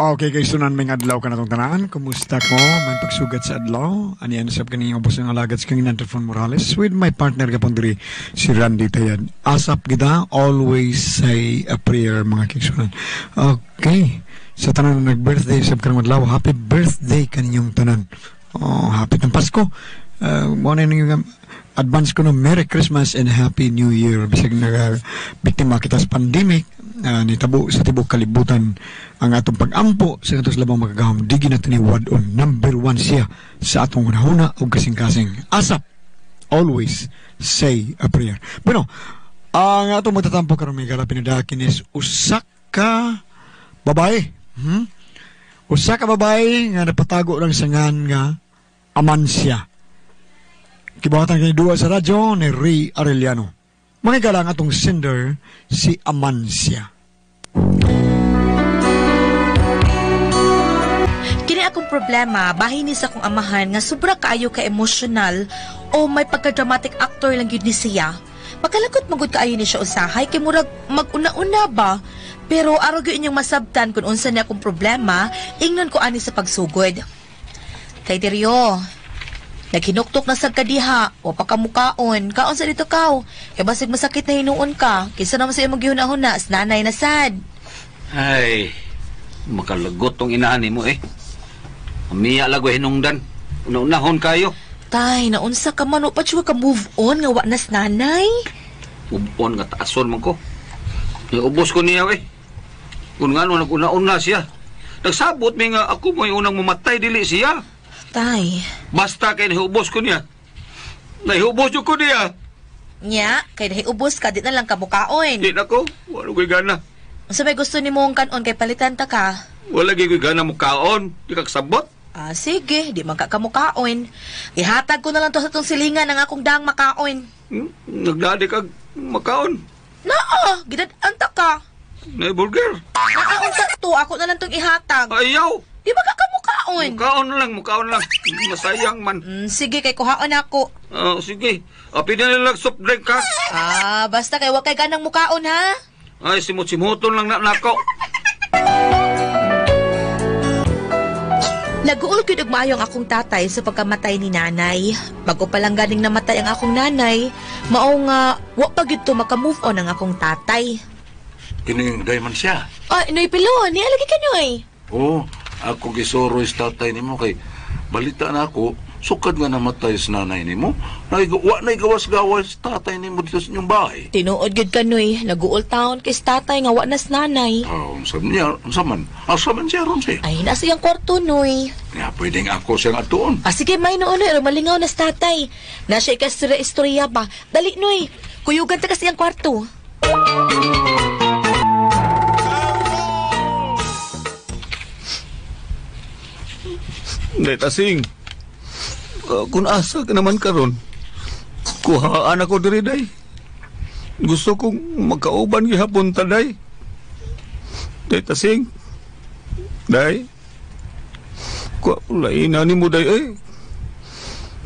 Okay, kay sunan may adlaw ka na tong tanan. Kumusta ko? May pagsugat sa adlaw. Ani ano sab kani ubos ng alagad sa kang Telefon Morales with my partner gapon diri si Randy Tayad. Asap kita, always say a prayer mga kigsunan. Okay. Sa tanan na nag-birthday sab karong adlaw, happy birthday kaninyong tanan. Oh, happy ng Pasko. Mo na yung advance ko no Merry Christmas and Happy New Year. Bisag na biktima kita sa pandemic. Nitabo sa tibok kalibutan ang atong pag-ampo sa katos labang magagahom digi na tiniwadon. Number 1 siya sa atong hunahuna o kasing-kasing. Asap, always say a prayer. Bueno, ang atong magtatampo karon may galapin na dakin is usak ka babae. Usak ka babae nga napatago lang sa ngan nga Amancia. Kibawatan kayo duwa sa radyo ni Ray Arellano. Mga galang atong sender si Amancia. Kini akong problema, bahin ni sa akong amahan nga sobra kaayo ka emotional o may pagka-dramatic actor lang yun ni siya. Pagkalakot magud kaayo ni siya usahay kay murag mag-una-una ba? Pero araw gyud inyong masabtan kung unsa ni akong problema, ingnon ko ani sa pagsugod. Kay Diryo, naghinuktok na sa kadiha o pakamukaon. Kaon sa dito kaw. Kaya basig masakit na hinuon ka. Kaysa naman sa'yo maghihuna-huna. Nanay na sad. Ay, makalagot tong inaani mo eh. Umiya lagwa hinungdan. Una-unahon kayo. Tay, naunsa ka man o patswa ka move on nga wa nas nanay? Move on nga taason man ko. Iubos ko niya eh. Kung nga nag-una-una siya. Nagsabot may nga ako mo yung unang mamatay dili siya. Tay. Basta kay nahubos ko niya. Nahubos ko niya. Nya, kay nahiubos ka, di na lang kamukaon. Di na ko. Wala ko'y gana. Unsa may gusto ni mong kanon kay palitan ta ka? Wala ko'y gana mo kaon. Di ka kasabot. Sige, di man ka kamukaon. Ihatag ko na lang to sa tong silingan ng akong daang makaon. Nagdadi ka makaon. Naa, gidad-an ta ka. Burger. Nakaon sa to, ako na lang tong ihatag. Ayaw. Di ba ka kamukaon? Mukaon lang. Masayang man. Sige, kay kuhaon ako. Sige. Pwede na lang soft drink ka. Basta kay wakay ka ng mukaon, ha? Ay, simut-simuton lang na nako. Naguol ko maayo ang akong tatay sa pagkamatay ni nanay. Bago pa lang ganing namatay ang akong nanay, mao nga, wa pa gid to maka-move on ang akong tatay. Kining diamond siya. Inoy Pilo, niya lagi ka noy. Oo, ako gisoro is tatay ni mo kay balita na ako, sukad nga namatay sa nanay ni mo. Wa na gawas-gawas tatay ni mo dito sa inyong bahay. Tinuod gid ka noy, naguol taon kay tatay nga wa nas nanay. Saman siya ron siya. Ay, nasa iyang kwarto noy. Nga, pwedeng ako siyang atuon. Sige, may noon malingaw nas tatay. Na siya istorya ba? Dali noy, kuyugan ta kasi iyang kwarto. Day tasing. Kung asa ka naman karon, kuhaan ako diri day. Gusto kong magkauban gihapon ta day. Day tasing. Day. Lain na ni mo day eh.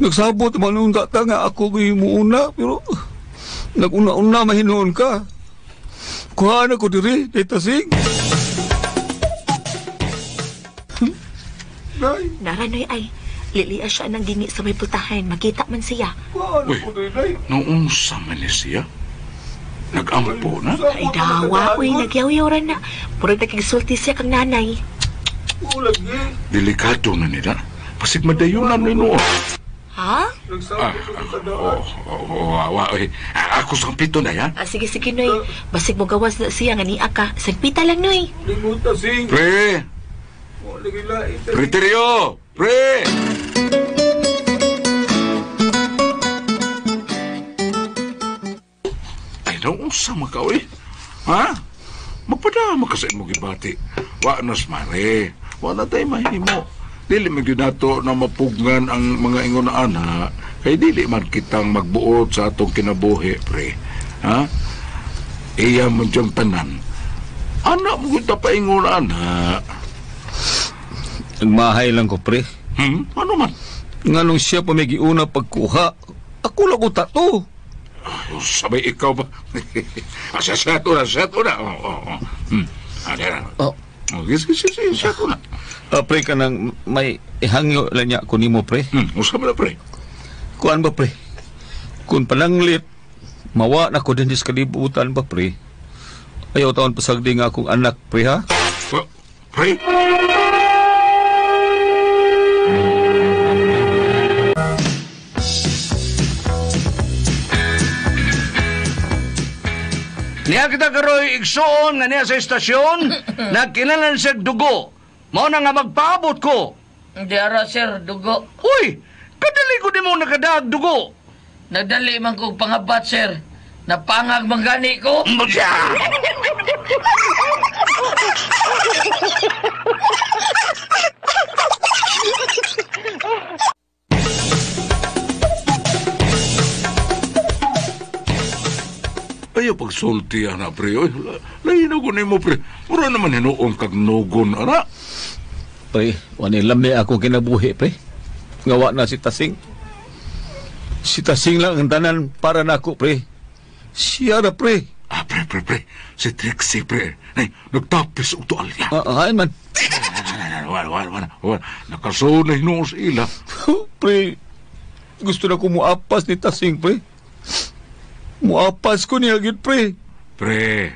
Nagsabot man nung data nga ako gimuuna pero naguna-una mahinuon ka. Kuhaan ako diri, day tasing. Naranoy ay, lilia siya nang dingi sa may pultahan. Makita man siya. Uy, noong sa Malaysia, nag-ampo na? Ay dawa, nagyaw-yawran na. Puro nagkisulti siya kang nanay. Delikado na nila. Pasig madayunan ni noon. Ha? Ako sa pito na yan. Sige, Noy. Basig mo gawas na siya nga niya ka. Sagpita lang, Noy. Pre! Preterio! Pre! Ay, naong sama ka, eh. Ha? Magpadama ka sa imong gibati. Wa nas mare. Wa na tayo mahimo. Dili man gyud nato na mapugnan ang mga ingon na ana. Kay dili man kitang magbuot sa atong kinabuhi, pre. Ha? Iya man diyang tanan. Anak mo kita pa ingon na ana. Nagmahay lang ko, pre. Ano man? Nga nung siya pa may giuna pagkuha, ako lang ko tato. Sabay ikaw ba? Sa seto na. Okay, sige, siya ko na. Pre, ka nang may ihangyo lang niya ko nimo, pre. Usap na, pre. Kuan ba, pre? Kung pananglit, mawa na ko din sa kalibutan ba, pre? Ayaw taon pasagdi nga akong anak, pre, ha? Pre? Niya kita karoy igsoon nga niya sa estasyon, nagkinalan siya dugo. Mao na nga magpaabot ko. Hindi ara, sir, dugo. Uy, kadali ko di mo nakadag dugo. Nagdali man kong pangabat, sir. Napangag manggani ko. Ayaw pagsulti, ana, pre. Oy, lain ako ni mo, pre. Mura naman hinuong kag nugon, ana. Pre, wanilami ako kinabuhi, pre. Ngawa na si Tasing. Si Tasing lang ang tanan para na ako, pre. Siya na, pre. Pre. Si Trixie, pre. Ay, nagtapis og tualya. Ahan man. Wala. Nakasunay noon sa ila. Pre, gusto na ko muapas ni Tasing, pre. Muapas ko niya, gid, pre. Pre,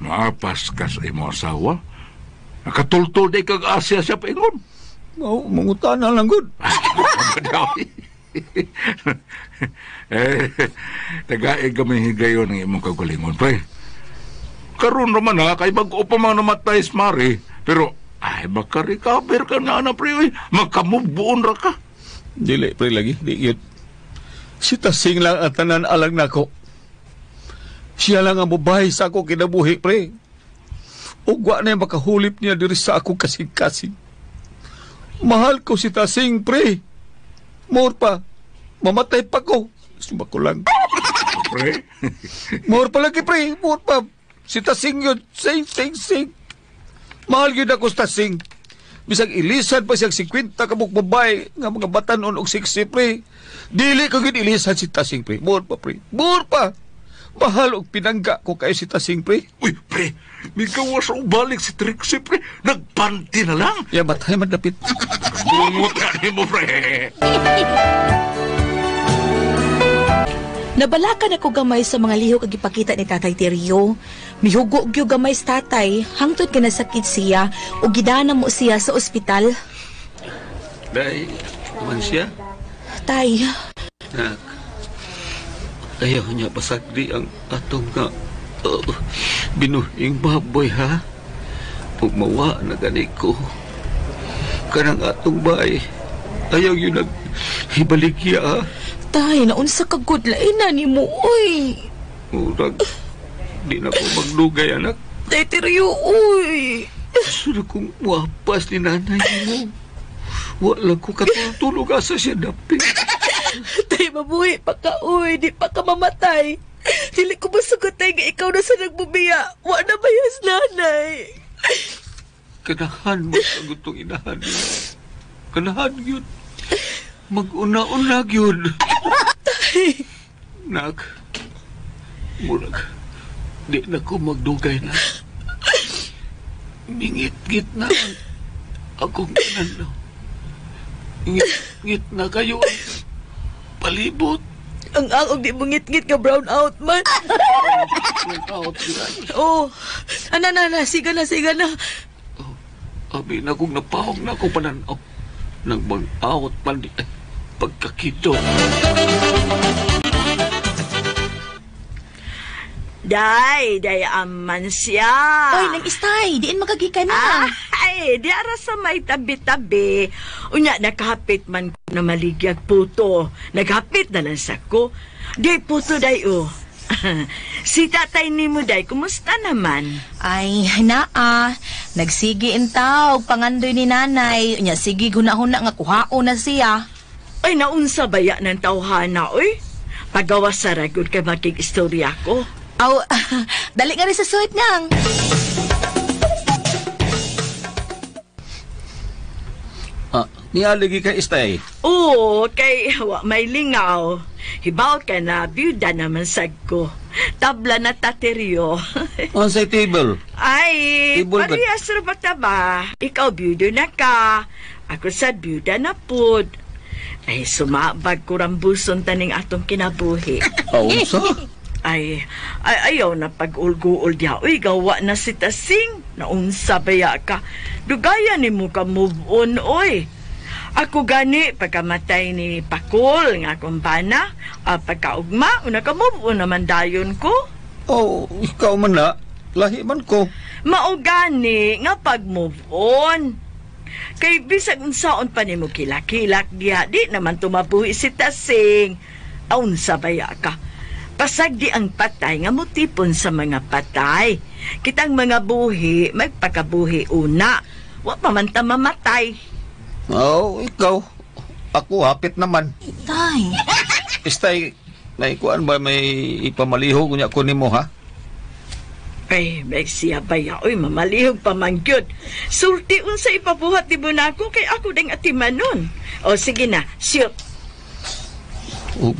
maapas ka sa imo asawa. Nakatultol day kag asya siya paingon. Mangutana lang, good. Tagaig kami higayon ng imong kagalingon, pre. Karon naman ha, kay bago pa mga namatay si Mari. Pero, ay, makarecover ka na, ana, pre. Makamubuon ra ka. Dili, pre, lagi. Di yun. Si Tasing lang ang tanan alang nako. Siya lang ang babae sa ako kinabuhi, pre. Ugwa na yung makahulip niya diri sa ako kasing-kasing. Mahal ko si Tasing, pre. More pa. Mamatay pa ko. Suma ko lang. Pre? More pa lagi, pre. More pa. Si Tasing yun. Sing. Mahal yun ako si Tasing. Bisag ilisan pa siyang 50 kabuk babae nga mga batanon og 60, pre. Dili ko gid ilisan si Tasing, pre. More pa, pre. More pa. Mahal og pinangga ko kay si Tasing, pre. Uy, pre. May gawas o balik si Trixie, pre. Nagpanti na lang. Ya, batay madapit. Bungot ka mo, pre. Nabalakan ako gamay sa mga lihok ang ipakita ni Tatay Teryo. Mihugo gyud gamay sa tatay, hangtod ka nasakit siya o gidana mo siya sa ospital. Day, man siya? Tay, Nak, ayaw niya pasagdi ang atong nga binuhing baboy, ha? Pugmawa na gani ko. Kanang atong bay, ayaw yun naghibaligya, ha? tay, naunsa ka good lain ni mo, uy. Murag, di na ko maglugay, anak. Tay Teryo, uy. Gusto na kong wapas ni nanay mo. Wala ko katulog asa siya dapi. Tay, mabuhi pa ka, uy. Di pa ka mamatay. Dili ko masugot tay nga ikaw na sa nagbubiya. Wa na bayas nanay. Kanahan mo sa gutong inahan niya. Kanahan yun. Mag-una-una yun. Nak, murag, di na ko magdugay na. Mingit-ngit na ang akong kinanaw. Ngit-ngit na kayo ang palibot. Ang aog di mo ngit-ngit ka brown out man. Out yan. Oh, na, siga na. Abi na kong napahog na ako pananaw. Nang bang-out pan di pagkakito. Day aman siya. Oy, nang istay, diin magagika na. Ay, di ara sa may tabi-tabi. Unya, nakahapit man ko na maligyag puto. Naghapit na lang sa ko. Di puto, day, oh. Si tatay ni mo, day, kumusta naman? Ay, naa. Nagsigi intaw, pangandoy ni nanay. Unya, sige, huna-huna nga kuhao na siya. Ay, naunsa baya ng tawhana, oy? Pagawas sa ragod ka magig-istorya ko. Aw, dali nga rin sa suit niyang. Nialagi ka istay. Oo, kay wa may lingaw. Hibaw ka na, byuda naman sad ko. tabla na tateryo. On sa table. Ay, Tibol ba? parehas ra ba ta ba? Ikaw byudo na ka. Ako sa byuda na pud. Ay, sumabag ko rambuson taning atong kinabuhi. Unsa? Ay, ayaw na pag-ulguol diya. Uy, gawa na si Tasing. Naunsa baya ka. Dugaya ni mo ka move on, oy. Ako gani, pagkamatay ni Pakol, nga kumpana, pagkaugma, una ka move on naman dayon ko. Oh, ikaw man na. Lahi man ko. Mao gani, nga pag-move on. Kay bisag unsaon pa nimo kilak-kilak diha, di naman tumabuhi si Tasing. Aunsa baya ka. Pasag di ang patay nga mutipon sa mga patay. Kitang mga buhi, magpakabuhi una. Wa pa man ta mamatay. Oh, ikaw. Ako hapit naman. Tay. Istay, may kuan ba may ipamaliho kunya ko nimo ha? Ay, may siya baya. Uy, mamalihog pa man gyud. Sulti unsa ipabuhat ni Bunako kay ako ding atimanon. O sige na, shoot.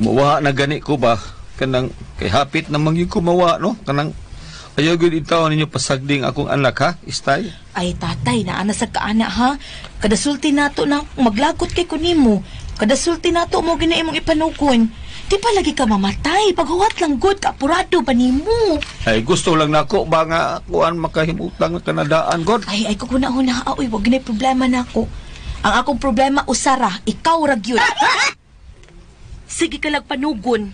Mawa na gani ko ba? Kanang kay hapit namang yung kumawa, no? Kanang ayaw gud itaw ninyo pasagding akong anak ha, Istay. Ay, tatay, naana sa kaana, ha? Kadasulti nato na maglagot kay kunimo. Kadasulti nato mo gina imong ipanukon. Di pa lagi ka mamatay. Paghuwat lang good, kapurado pa nimo. Ay gusto lang nako ba nga kuan makahimutang nga kanadaan god. Ay, kukuna-una. Uy, wag ginay problema na ako. Ang akong problema, usara, ikaw ragyod. Sige ka lang panugon.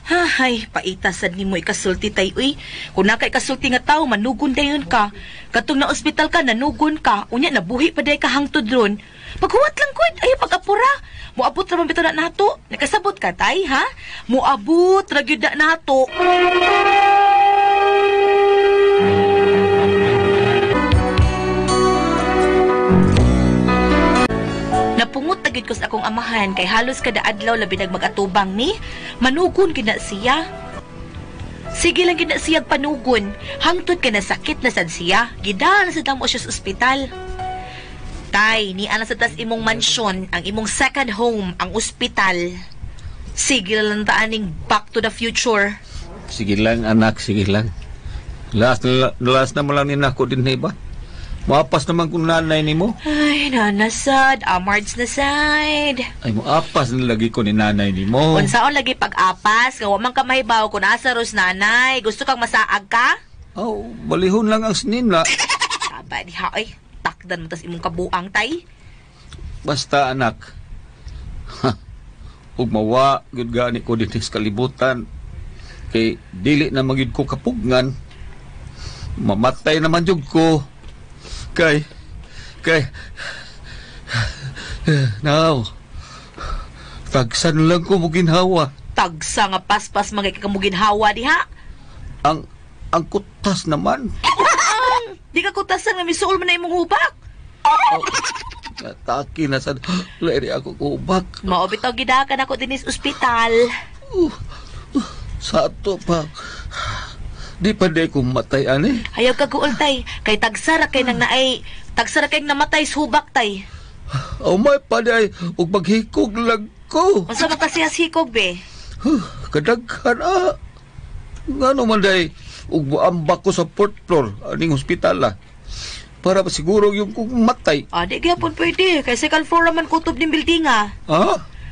Hay, paitasad ni mo ikasulti tay, uy. Kung na ka ikasulti nga tao, manugon dayon ka. Katong na ospital ka, nanugon ka. Unya, nabuhi pa day ka hangtod ron. Paghuwat lang, good. Ay, pag-apura. Muabot naman bito na nato. Nakasabot ka, tay, ha? Muabot, ragyod na nato. Napungot na gid ko sa akong amahan kay halos kada adlaw labi nagmagatubang ni manugon gid na siya. Sige lang gid na siya panugon, hangtod ka na sakit na sad siya. Gidala sa damo siya sa ospital. Tay, ni ana sa tas imong mansyon, ang imong second home, ang ospital. Sige lang taaning back to the future. Sige lang anak, sige lang. Last na mo lang ni nako din ba? Maapas naman kung nanay ni mo. Ay, nanasad, amards na side. Ay maapas na lagi ko ni nanay ni mo. Unsaon lagi pag-apas, gawa man ka mahibaw kung asa ros nanay. Gusto kang masaag ka? Oh, balihon lang ang sinina. Aba, diha, ay. Takdan mo tas imong kabuang, tay. Basta anak. Ha. Ug mawa gud gani ko dinhi sa kalibutan. Kay dili na magid ko kapugngan. Mamatay naman jud ko. Kay now tagsan lang ko mo ginhawa. Tagsa nga paspas magkakakamugin hawa, diha. Ang kutas naman. Di ka kutasan nga misuol mo na imong hubak. Nataki na sa lari ako kubak. Maobitaw gidakan ako din sa ospital. Sa ato pa. Di pa di ko matay, ani? Ayaw ka guol, tay. Kay tagsara kay nang naay. Tagsara kay namatay sa hubak, tay. Oh, may pa di ug maghikog lang ko. Unsa man kasi hikog, be? Kadaghan Nga naman di ug ambak ko sa 4th floor aning hospital para siguro yung kung matay. Di gyapon pwede. Kay second floor naman kutob ning buildinga. Ha?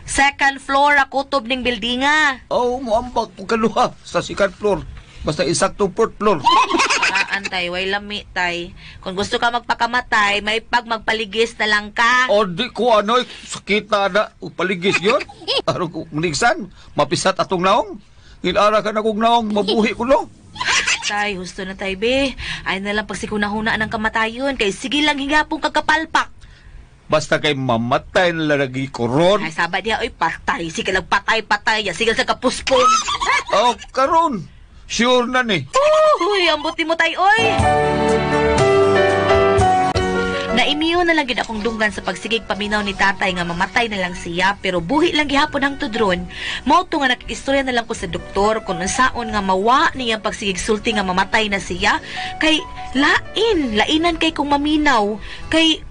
Second floor kutob ning buildinga. Oh, moambak ko kaluha sa 2nd floor. Basta isaktong 4th floor. Antay, way lami, tay. Kung gusto ka magpakamatay, may magpaligis na lang ka. O di ko sakita na paligis yun. Araw ko manigsan, mapisat atong naong. Ngilara ka na kong naong, mabuhi ko no. Tay, husto na tay, be. Ay na lang pagsikunahuna ng kamatayon. Kay sige lang hingapong kagkapalpak. Basta kay mamatay na lagi ko ron. Ay, sabad niya, oy, patay. Sige lang patay. Sige sa kapuspon. Oh, karon. Sure na ni. Uy, ambuti mo tay, oy. Naimiyo na lang gid akong dunggan sa pagsigig paminaw ni tatay nga mamatay na lang siya pero buhi lang gihapon ang tudron. Mao to nga nakikistorya na lang ko sa doktor kung unsaon nga mawa niyang pagsigig sulti nga mamatay na siya kay lainan kay kung maminaw kay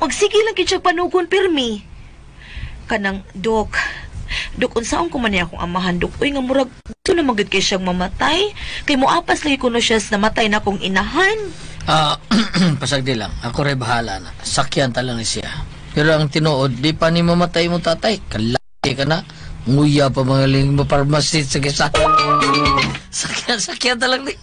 magsige lang gid siya panugon pirmi. Kanang dok unsaon ko man niya akong amahan dok, uy nga murag Ito na magod kay siyang mamatay. Kay moapas lagi kuno siya sa namatay na kong inahan. Pasagdi lang. Ako rin bahala na. Sakyan talang ni siya. Pero ang tinuod, di pa ni mamatay mo tatay. Kalaki ka na. Nguya pa mga ling maparmasit sa kisa. Sakyan talang ni.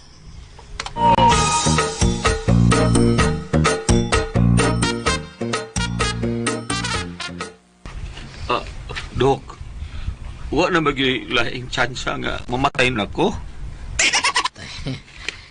Dok, wa na laing tsansa nga mamatay na ko.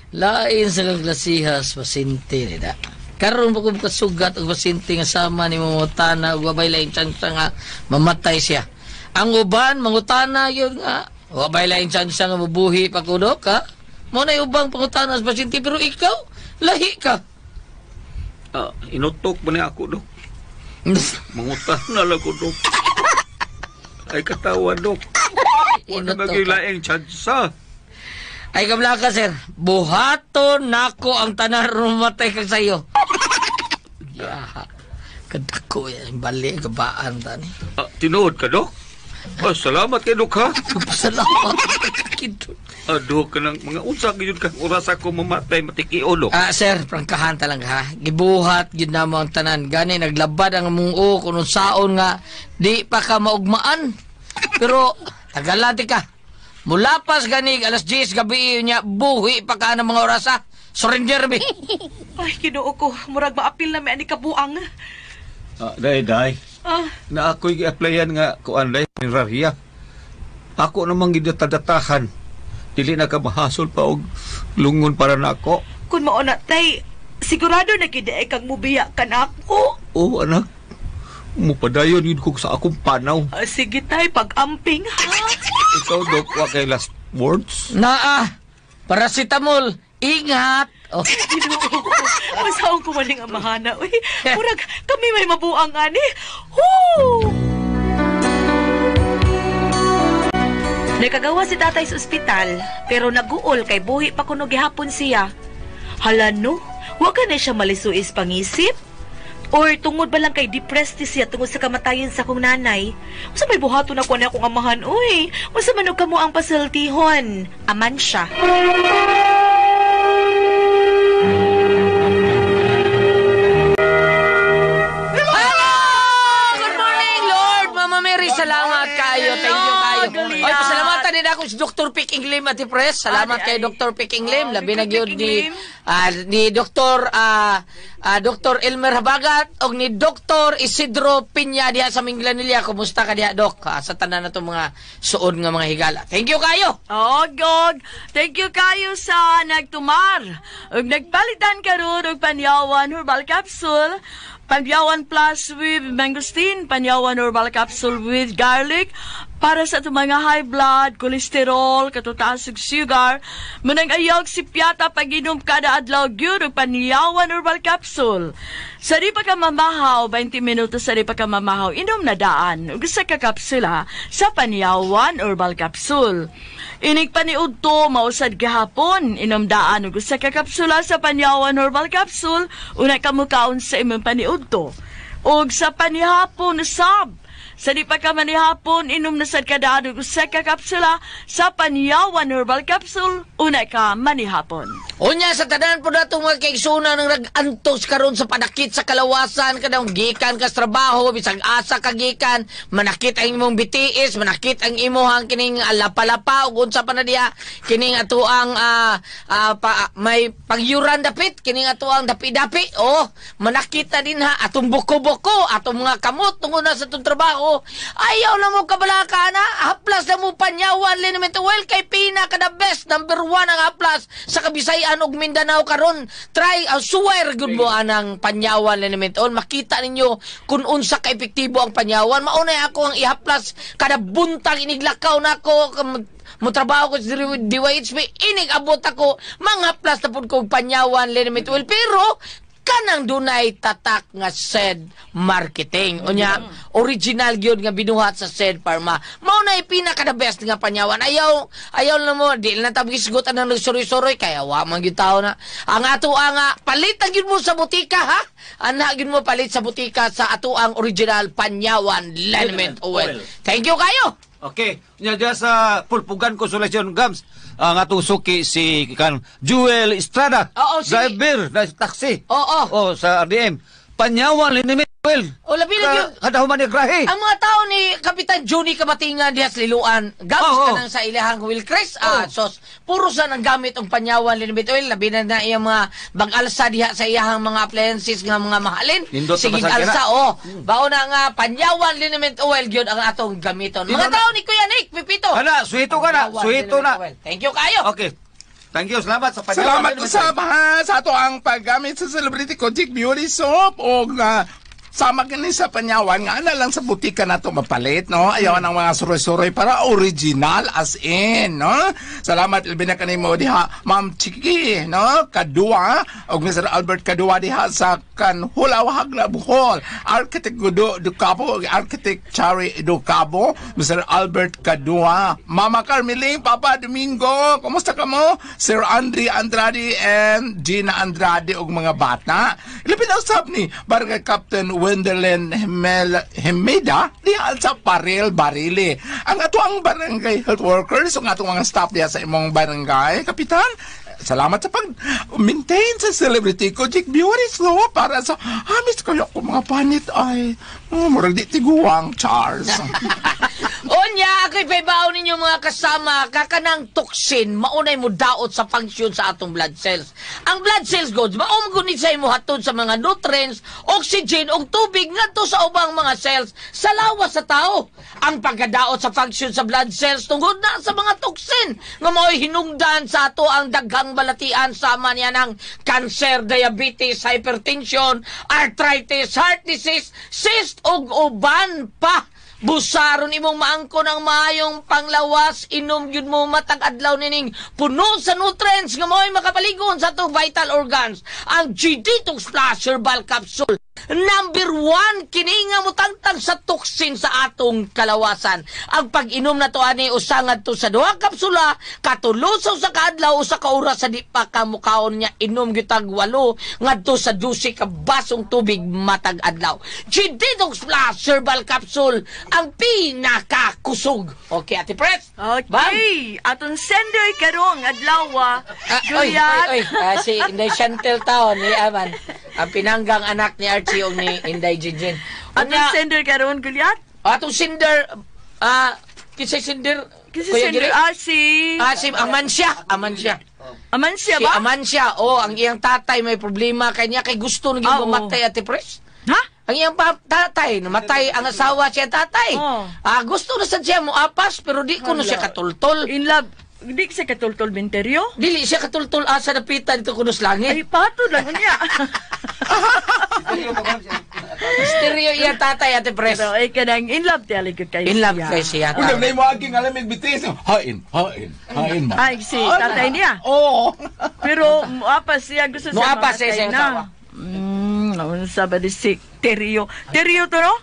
Lain sa kaglasihas, pasinti nida. Karon pa kung kasugat o pasinti nga sama ni mamutana o wabay laing tsansa nga mamatay siya. Ang uban, mangutana yun nga. Wabay laing tsansa nga mabuhi pa ko, Dok, ha? Muna yung ubang pangutana sa pasinti, pero ikaw, lahi ka. Inutok mo na ako, Dok. Mangutana lang ko, Dok. Ay katawa, Dok. Wala magilaing tsansa. Ay kablaka, sir. Buhaton nako ang tanan rumatay kag sayo. Yeah. Kadako yan. Bali, kabaan tani. Tinuod ka, Dok? Salamat kay Dok, ha? Salamat. Kidot. Dok, kanang mga unsa gyud kang oras ako mamatay matikio, Dok. Sir, prangkahan talang ha. Gibuhat gid namo ang tanan. Gani naglabad ang mungo kuno saon nga di pa ka maugmaan. Pero tagalante ka. Mulapas ganig alas 10 gabi niya buhi pa ka ng mga oras ha. Surrender me. Ay, Ginoo ko. Murag maapil na may ani kabuang. Day. Na ako'y i-applyan nga kuan day minrarya. Ako namang gidata-datahan. Dili na ka mahasol pa og lungon para nako. Kung mauna, tay, sigurado na kidaay kang mubiya ka na ako. Oh, anak. Mupadayon yun ko sa akong panaw. Sige, tay, pag-amping, ha? Ikaw, Dok, wa kay last words? Paracetamol. Ingat. Oh. Masaong ko maling amahana. Uy, murag kami may mabuang ani. Woo! Nakagawa si tatay sa ospital, pero naguol kay buhi pa kuno gihapon siya. Hala no, wa ka na siya malisuis pangisip? Or tungod ba lang kay depressed siya tungod sa kamatayan sa kong nanay? Masa may buhato na ko na akong amahan, uy. Masa manog ka mo ang pasultihon. Aman siya. Salamat kayo. Thank you kayo. Oy, pasalamatan din ako si Dr. Picking Lim at Press. Salamat kay Dr. Picking Lim. Labi na gyud ni Dr. Dr. Elmer Habagat o ni Dr. Isidro Piña diha sa Minglanilla. Kumusta ka diha, Doc? Sa tanan na itong mga suod nga mga higala. Thank you kayo. Oh, God. Thank you kayo sa nagtumar. Ug nagpalitan karon og Panyawan Herbal Capsule. Panyawan Plus with mangosteen, Panyawan Herbal Capsule with garlic, para sa itong mga high blood, cholesterol, katutaas og sugar, manang-ayog si piyata pag-inom kada adlaw gyud og Panyawan Herbal Capsule. Sa di pa ka mamahaw, 20 minutos sa di pa ka mamahaw, inom na daan, ug sa kakapsula sa Panyawan Herbal Capsule. Inig paniud to, mausad gahapon, inom daan, ug sa kakapsula sa Panyawan Herbal Capsule, unay kamukaon sa imong paniud to. Ug sa panihapon sab, sa di pa ka manihapon, inom na sad kadaan ug sa kakapsula sa Panyawan Herbal Capsule, unay ka manihapon. Unya sa tanan po natong mga kaiksuna nang nag-antos karon sa panakit sa kalawasan, kadang gikan ka sa trabaho, bisag asa ka gikan, manakit ang imong BTS, manakit ang imuhang kining lapalapa ug unsa pa na diha kining atuang may pagyuran dapit, kining atuang dapi-dapi. Oh, manakit na din ha atong buko-buko, atong mga kamot tungod na sa atong trabaho. Ayaw na mo kabalaka na, haplas na mo Panyawan Liniment Oil kay pinaka the best, number 1 ang haplas sa Kabisayan ug Mindanao karon. Try, swear good mo anang Panyawan Liniment Oil. Makita ninyo kung unsa ka epektibo ang Panyawan. Maunay ako ang ihaplas kada buntag iniglakaw nako mo trabaho ko sa DYHP, inig abot ako mga haplas na pud ko Panyawan Liniment Oil, pero kanang dunay tatak nga SED marketing. Unya, original gyud nga binuhat sa SED Pharma. Mao na pinaka the best nga Panyawan. Ayaw na mo, di na tabisgot ang nagsuroy-suroy, kaya wa man gyud tao na. Ang ato nga palit gyud mo sa butika, ha? Ana gyud mo palit sa butika sa ato ang original Panyawan Liniment Oil. Thank you kayo. Okay. Nya diya sa Pulpugan Consolation Gams, ang atong suki si kan Jewel Estrada. Oo, sige. Driver na taxi. Oo. Oh, sa RDM. Panyawan linimit Jewel. O, labi na yun. Kada human ni grahe. Ang mga tao ni Kapitan Johnny Kabatingan diha sa Liluan, gams Oo. ka nang sa ilahang Wilcres, sos, puro sa nang gamit ang panyawan linimit oil, labi na iyang mga bag-alsa diha sa iyahang mga appliances nga mga mahalin. Nindot sa Sige masakira. alsa, bao na nga panyawan linimit oil, gyud ang atong gamiton. Mga Nindot na- tao ni Kuya Nick, Pipito. Ana, suhito ka na. Panyawan Suhito liniment na. oil. Thank you kayo. Okay. Thank you. Salamat sa Salamat panyawan. usab ha sa ato ang paggamit sa Celebrity Kojic Beauty Soap o sama kini sa panyawan nga ana lang sa butika nato mapalit no ayaw ang mga suroy-suroy para original as in no salamat ilbi na kanimo diha Ma'am Chiki no Kadua og Mr. Albert Kadua diha sa kan Hulawhag na Bohol Architect Gudo Ducabo Architect Chari Ducabo Mr. Albert Kadua Mama Carmeling Papa Domingo kumusta ka mo Sir Andre Andrade and Gina Andrade og mga bata ilbi na usab ni Barangay Captain Wenderland Hemeda diha sa Paril Barili. Ang ato ang barangay health workers, ang atong mga staff diha sa imong barangay, Kapitan. Salamat sa pag-maintain sa Celebrity Kojic Beauty Soap para sa hamis kayo ko mga panit ay murag di tiguang Charles. Onya, ako'y paibaw ninyo mga kasama, kakanang toxin, maunay mo daot sa function sa atong blood cells. Ang blood cells, gods, maumgunit sa imo hatod sa mga nutrients, oxygen, o tubig ngadto sa ubang mga cells sa lawas sa tao. Ang pagkadaot sa function sa blood cells tungod na sa mga toxin nga mao'y hinungdan sa ato ang daghang balatian sama niya ng cancer, diabetes, hypertension, arthritis, heart disease, cyst, ug uban pa. Busaron imong maangko ng maayong panglawas, inom yun mo matag adlaw nining puno sa nutrients nga mo'y makapaligon sa atong vital organs. Ang G-Detox Plus Herbal Capsule. Number 1, kini nga mutangtang sa toxin sa atong kalawasan. Ang pag-inom na to ani usangad to sa 2 kapsula, katulusaw sa kaadlaw o sa kaoras sa di pa kamukaon niya inom gyutag 8 ngadto sa 12 ka basong tubig matag adlaw. G-Detox Plus Herbal Capsule, ang pinakakusog. Okay, Ate Pres? Okay. Atong sender karong adlaw. Oy. Si Inday Chantel taon ni Aman. Ang pinanggang anak ni Archie o ni Inday Jinjin. Atong sender karon Gulyat. Atong sinder, kisay sinder, Kasi Kuya sender Jiri? si Si Amansya. Amansya Si ba? Amansya. Ang iyang tatay may problema kanya kay gusto naging mamatay, Ate Pres. Ha? Ang iyang tatay, namatay ang asawa siya tatay. Gusto na sa siya mo apas, pero di ko na siya katultol. In love. Di siya katultol binteryo? Dili siya katultol asa napitan dito kunos langit. Ay, pato lang niya. Misteryo iya tatay, Ate Pres. Pero ay kanang in love tiya ligod kayo. In love kay siya. Unang na mo aging alamig bitis. Hain man. Ay, si tatay niya. Oo. Pero muapas siya gusto siya Muapas siya siyang asawa. Ano sabi si Terio. Terio to no?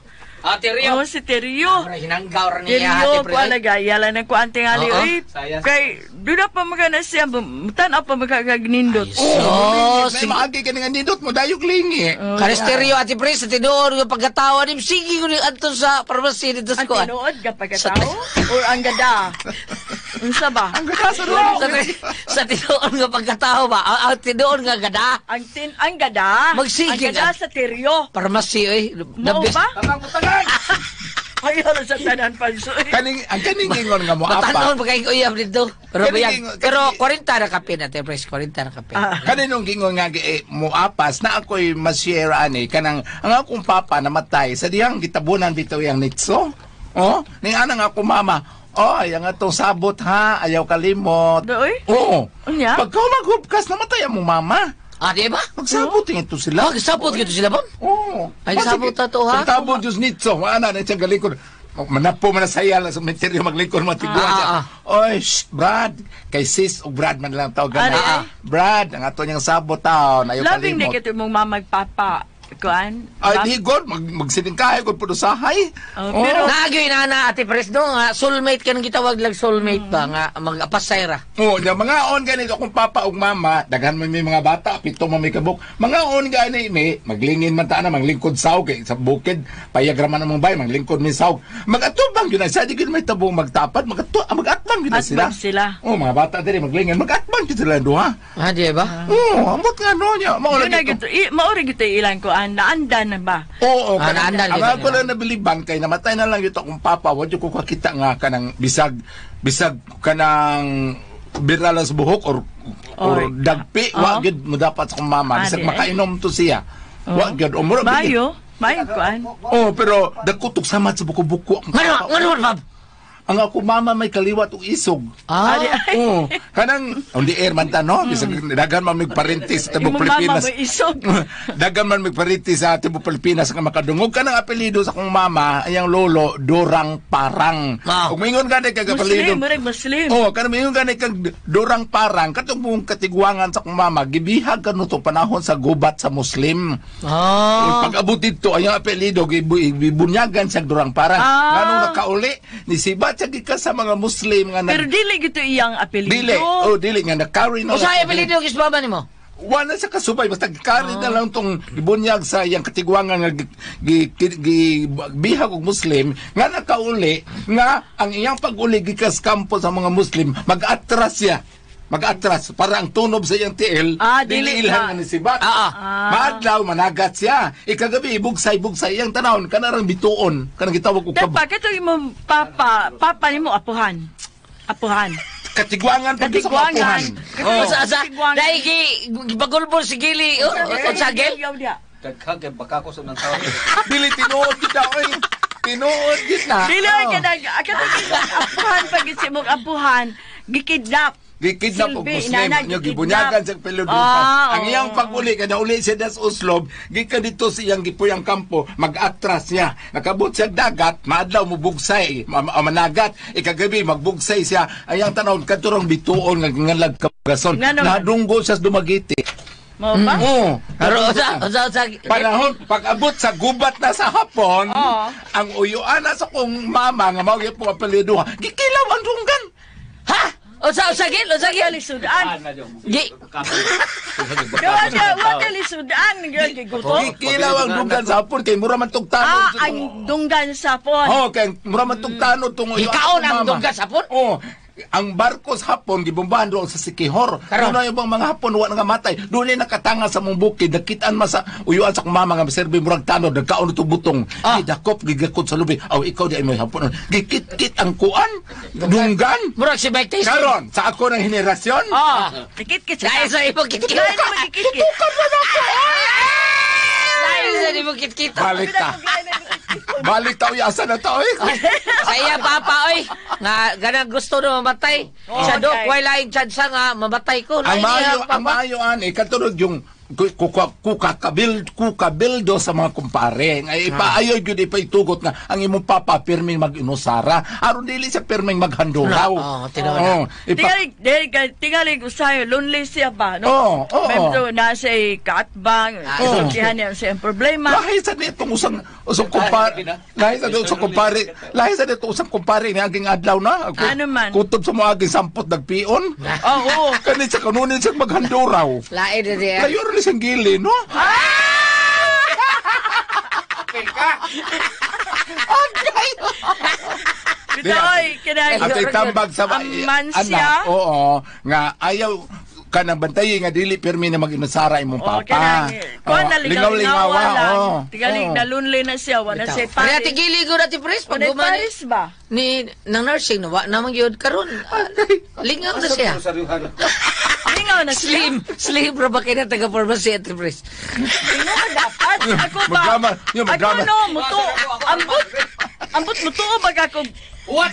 Ate Rio. Si Terio. Hinanggaw rin niya, Terio, Ate Pres. kuha nagayala ng kuante nga li. Oo. Uy, kay, doon na pa magana siya, tanaw pa magkakagnindot. Oh, si maagi ka nga nindot mo dayog lingi. Karisteryo, Ate Pres, sa tinuod yung pagkatawa ni sige ko ni Anton sa parmasi dito sa Ang kuwan. tinuod ka pagkatao? Or ang gada? Unsa ba? Ang ganda sa ro. Sa tinuod nga pagkatawa ba? Ang tinuod nga gada. Ang gada? Magsige Ang gada ka. sa Terio. Parmasi, eh. Mao ba? Ayaw na sa tanan pansoy. Ang kaning ingon nga mo Matanon apa. pa kayo uyab dito. Pero Kaning- bayag. Pero 40 na kape na, Ate Pres. 40 na kape. Kaninong gingon nga mo apas na ako'y ma-share ani kanang ang akong papa namatay sa diyang gitabunan bitaw yang nitso. Oh, ning anang ako mama. Oh, yang atong sabot ha, ayaw kalimot. Doy? Oo. Unya? Pagka maghubkas namatay ang mong mama. Di ba? Magsabutin ito sila. Sapot gitu sila ba? Oo. Ay, sabot na to, ha? Sabot Diyos nitso. Ana na siyang galikod. Manapo man na saya lang sa meteryo maglingkod matiguan siya. Oy, Brad. Kay sis o Brad man lang tawag Ano, na. Brad, ang ato niyang sabot taon. Ayaw Labing na kalimot. kito mong mamagpapa. kuan. Ay, ligod, magsiningkahe ko po sahay. Pero Nagyoy na Ate Pres no, nga soulmate ka nang gitawag lang soulmate ba nga mag-apasayra. Yung mga on ganito akong papa ug mama, daghan man may mga bata, pito man may kabuk. Mga on gani may maglingin man ta na maglingkod saw kay sa bukid, payagraman namang bay, maglingkod mi saw. Magatubang gyud na sa di gyud may tabong magtapad, magatbang gyud na sila. Mga bata diri maglingin, magatbang gyud sila duha. Di ba? Ambot nga no nya, maura gito ilang kuan naandan na ba? Oo, naandan ang ako lang nabiliban kay namatay na lang ito akong papa, wadyo ko kakita nga kanang bisag kanang biralas buhok or dagpi, wa gyud mo dapat sa akong mama, bisag makainom to siya. Wa gyud umuro. Mayo kuan. Pero dagkutok samat sa buko-buko. Ngano Bob? Ang ako mama may kaliwat o isog. Kanang on the air man ta no, bisag dagan man magparintis sa Tibok Pilipinas. Dagan man magparintis sa Tibok Pilipinas nga makadungog kanang apelyido sa akong mama, ayang lolo Dorang Parang. Ug mingon gani kag apelyido. Muslim. Kanang mingon gani kag Dorang Parang katong buong katigwangan sa akong mama, gibihag kanu to panahon sa gubat sa Muslim. Pag-abot dito ayang apelyido gibunyagan sa Dorang Parang. Nganong nakauli ni sibat ka sa mga Muslim nga pero dili gito iyang apelyido. Dili nga na-carry na. Usa apelyido gisbaba nimo? Wala sa kasubay basta carry na lang tong gibunyag sa iyang katigwangan nga bihag og Muslim nga nakauli nga ang iyang pag-uli gikas kampo sa mga Muslim mag-atras siya. Mag-atras para ang tunob sa iyang tiil dili ilhan nga ni sibat. Maadlaw managat siya. Ikagabi bugsay iyang tanawon kanarang bituon kanang gitawag og Tepa kato imong papa nimo apuhan. Katigwangan pag sa apuhan. Sa dai gibagulbol si Gili o sa gel. Daghan baka ko sa nang tawo. Dili tinuod kita oy. Tinuod kita. Dili kato apuhan pag imong apuhan gikidnap. Gikidnap og Muslim nyo gibunyagan sa Pilipinas. Ang iyang pag-uli kada uli siya das Uslob, gikan dito sa iyang gipuyang kampo, mag-atras siya. Nakabot siya dagat, maadlaw mo bugsay, managat, ikagabi magbugsay siya. Ayang tanawon kadturong bituon nga ngalag kapagason. Nadunggo siya sa Dumaguete. Mo ba? Pero panahon pag-abot sa gubat na sa hapon, ang uyuan na sa kong mama nga mao gyud po apelyido. Gikilaw ang dunggan. Ha? Usagil lisudan. Wala lisudan giguto. Gikilaw ang dunggan sa hapon kay mura man tugtanod. Ang dunggan sa hapon. Kay mura man tugtanod tong uyuan. Ikaw ang dunggan sa hapon? Ang barko sa hapon gibombahan doon sa Sikihor. Karon yung mga hapon wa nga matay. Doon nakatanga sa mong bukid, nakitaan man sa uyuan sa kumama nga serbi murag tanod, nagkaon ito butong. Gidakop gigakod sa lubi. Ikaw di ay may hapon. Gikit-kit ang kuan. Dunggan. Murag si Mike Tyson. Karon sa ako ng henerasyon. Kit-kit. Dahil sa ibo kit-kit. Tutukan mo na ako. Dahil sa ibo kit-kit. Balik ta uyasa na to. Sa iya papa oy. Nga ganang gusto na mamatay. Sa dok way laing chance nga mamatay ko. Ang maayo ani katulad yung kukabildo sa mga kumpare. Ngay ipaayoy gyud ipaitugot nga ang imong papa pirming mag-inusara. Aron dili siya pirming maghanduraw. Tingali usayo lonely siya ba no? Medyo nasa katbang. Kihan niya sa problema. Lahi sa nitong usang kumpare. Lahi sa nitong usang kumpare ni aging adlaw na. Ano man? Kutob sa mga aging sampot nagpion. Kanit sa kanunin siya maghanduraw. Lain na diya. Layo rin siyang gili, no? Bitoy, at itambag sa anak, nga ayaw ka nang bantayin nga dili pirmi na mag-inusara imong papa. Lingaw-lingawa lang. Tigaling na lonely na siya, wala siya pare. Kaya tigili ko na ti Pres, pag Paris ba? Ni nang nursing na namang yun karon. Lingaw na siya. Lingaw na siya. Slim ra ba kayo na taga-pharmacy at Pres? Lingaw dapat. Ako ba? Ako no, muto. Ambot muto ba ako? What?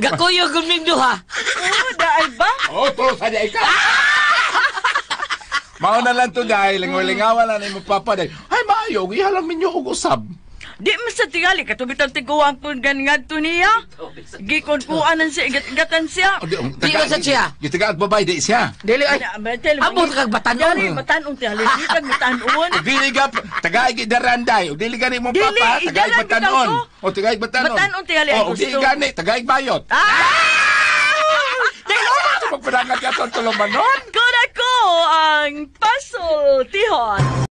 Gakuyo guming duha. Daay ba? Tulo sa diay ka. Mao na lang to dahil lingaw-lingawan na ni mo papa dahil. Ay maayo, ihalang minyo og usab. Di mo sa tingali, katubit ang tiguang po ganyan to niya. Gikon kuanan siya, igat-igatan siya. Di ba sa siya? Gitiga at babay, di siya. Dili ay. Abot kag batanon. Dari, batanon tingali. Di kag batanon. Dili ka, tagaig idaranday. O dili gani mo Dili, papa, tagaig idaran batanon. bitaw ko. O tagaig batanon. Batanon tingali ang O, di gusto. gani, tagaig bayot. Magpadangat ka ito, tulumanon. Kung ako ang puzzle, tihon.